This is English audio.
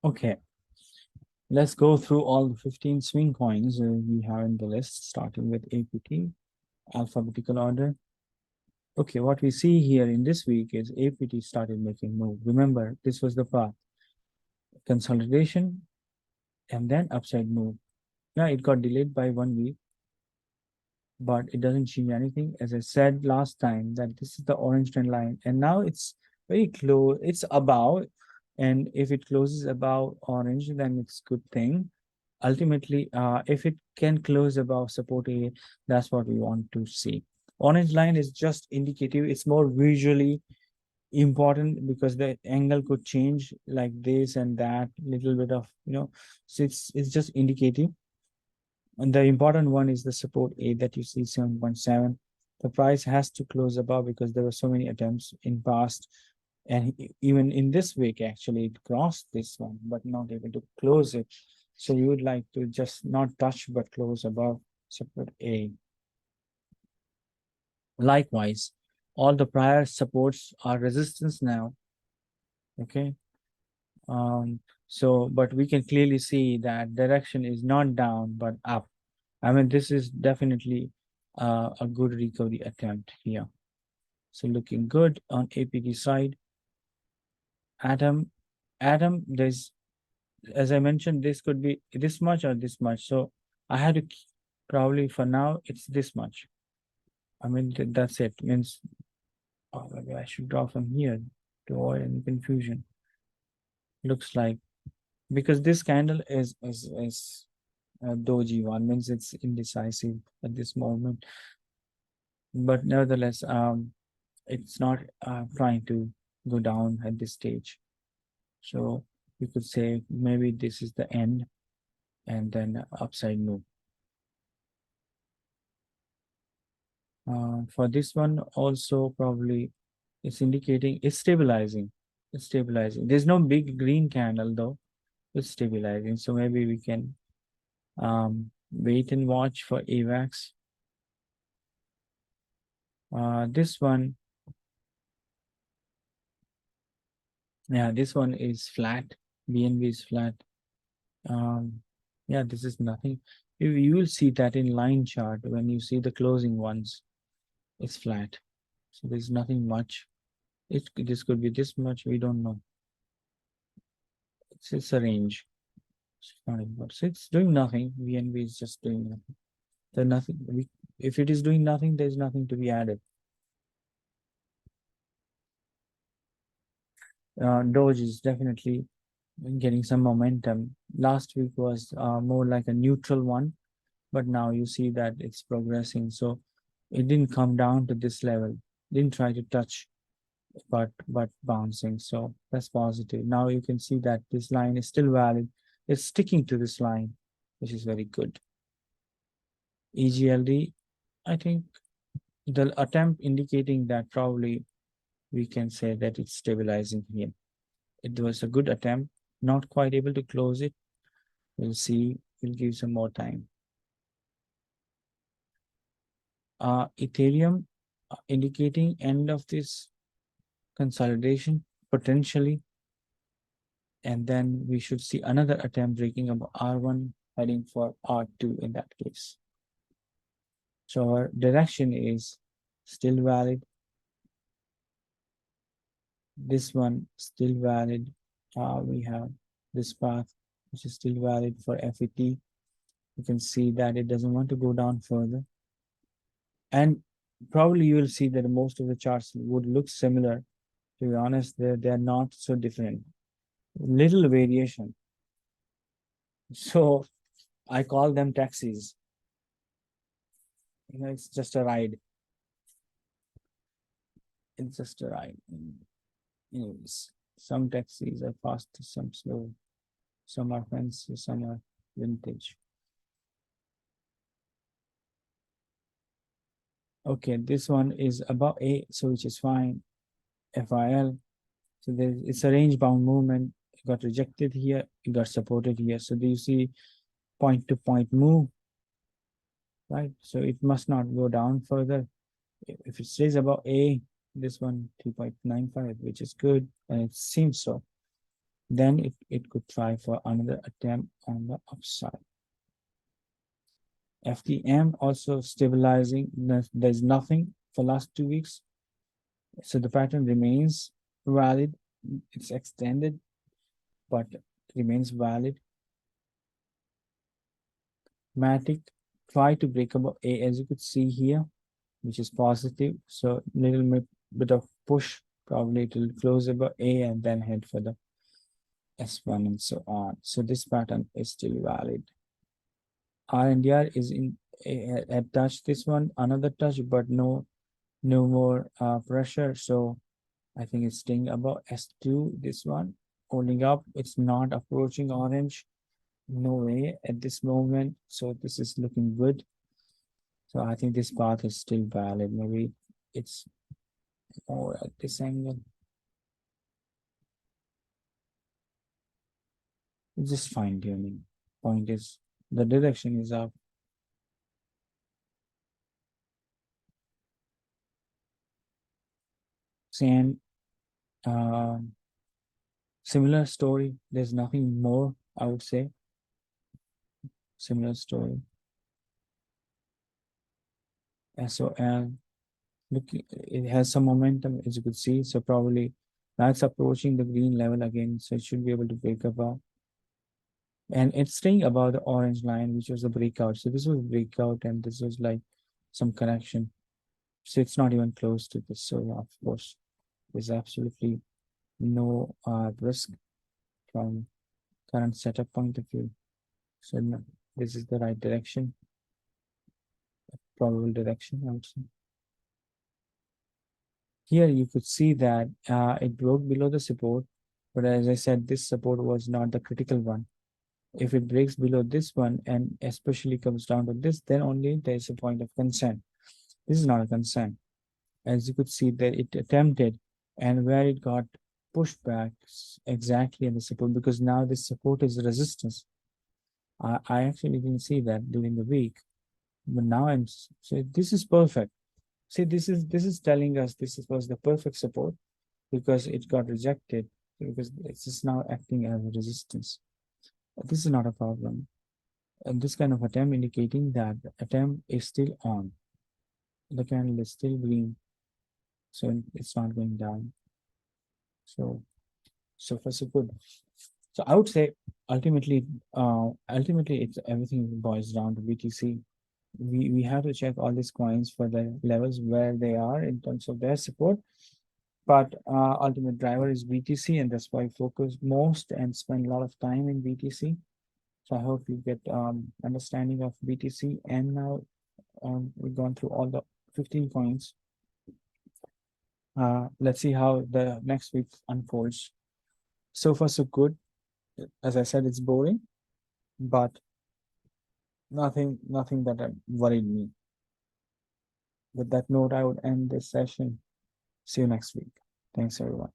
Okay, let's go through all the 15 swing coins we have in the list, starting with APT, alphabetical order. Okay, what we see here in this week is APT started making move. Remember, this was the path, consolidation and then upside move. Yeah, it got delayed by 1 week, but it doesn't change anything. As I said last time, that this is the orange trend line, and now it's very close. It's above, and if it closes above orange, then it's good thing. Ultimately, if it can close above support area, that's what we want to see. Orange line is just indicative. It's more visually important because the angle could change like this and that little bit of so it's just indicative. And the important one is the support A that you see 7.7. The price has to close above because there were so many attempts in past, and even in this week actually it crossed this one but not able to close it. So you would like to just not touch but close above support A. Likewise, all the prior supports are resistance now. Okay. Um, so, but we can clearly see that direction is not down but up. I mean, this is definitely a good recovery attempt here. So looking good on APT side. Atom, there's, as I mentioned, this could be this much or this much. So I had to probably for now, it's this much. I mean, that's it. Means, oh, maybe I should draw from here to avoid any confusion. Looks like, because this candle is doji one, means it's indecisive at this moment. But nevertheless, it's not trying to go down at this stage. So you could say maybe this is the end and then upside move. For this one also probably it's indicating it's stabilizing. It's stabilizing. There's no big green candle though. It's stabilizing. So maybe we can wait and watch for AVAX. This one, yeah, this one is flat. BNB is flat. Um, yeah, this is nothing. You will see that in line chart when you see the closing ones, it's flat. So there's nothing much. This could be this much, we don't know. It's a range. It's not important. So it's doing nothing. VNB is just doing nothing. There's nothing. If it is doing nothing, there's nothing to be added. Doge is definitely getting some momentum. Last week was more like a neutral one, but now you see that it's progressing. So it didn't come down to this level, didn't try to touch, but bouncing. So that's positive. Now you can see that this line is still valid. It's sticking to this line, which is very good. EGLD, I think the attempt indicating that probably we can say that it's stabilizing here. It was a good attempt, not quite able to close it. We'll see. We'll give some more time. Ethereum indicating end of this consolidation potentially, and then we should see another attempt breaking up R1 heading for R2 in that case. So our direction is still valid. This one still valid. We have this path which is still valid for FET. You can see that it doesn't want to go down further. And probably you will see that most of the charts would look similar. To be honest, they're not so different. Little variation. So I call them taxis. It's just a ride. It's just a ride. Anyways, some taxis are fast, some slow, some are fancy, some are vintage. Okay, this one is above A, so which is fine. FIL. So it's a range bound movement. It got rejected here, it got supported here. So do you see point to point move? Right. So it must not go down further. If it stays above A, this one 3.95, which is good, and it seems so. then it could try for another attempt on the upside. FTM also stabilizing. There's nothing for last 2 weeks. So the pattern remains valid. It's extended, but remains valid. Matic try to break above A, as you could see here, which is positive. So little bit of push, probably it will close above A and then head for the S1 and so on. So this pattern is still valid. RNDR is in had touched this one, another touch, but no more pressure. So I think it's staying above S2. This one holding up. It's not approaching orange. No way at this moment. So this is looking good. So I think this path is still valid. Maybe it's more at this angle. It's just fine tuning. Point is the direction is up. Same uh, similar story. There's nothing more, I would say. Similar story. SOL. Look, it has some momentum, as you could see. So probably that's approaching the green level again. So it should be able to break above. And it's staying above the orange line, which was the breakout. So this was breakout, and this was like some correction. So it's not even close to this. So of course, there's absolutely no risk from current setup point of view. So no, this is the right direction, probable direction, I would say. Here you could see that it broke below the support, but as I said, this support was not the critical one. If it breaks below this one and especially comes down to this, then only there's a point of concern. This is not a concern. As you could see that it attempted, and where it got pushed back exactly in the support, because now this support is resistance. I actually didn't see that during the week, but now I'm so this is perfect. See, this is telling us was the perfect support because it got rejected because it's just now acting as a resistance. This is not a problem. And this kind of attempt indicating that the attempt is still on. The candle is still green, so it's not going down. So so far so good. So I would say ultimately it's everything boils down to BTC. We have to check all these coins for the levels where they are in terms of their support. But ultimate driver is BTC, and that's why I focus most and spend a lot of time in BTC. So I hope you get understanding of BTC. And now we've gone through all the 15 coins. Let's see how the next week unfolds. So far, so good. As I said, it's boring, but nothing that worried me. With that note, I would end this session. See you next week. Thanks, everyone.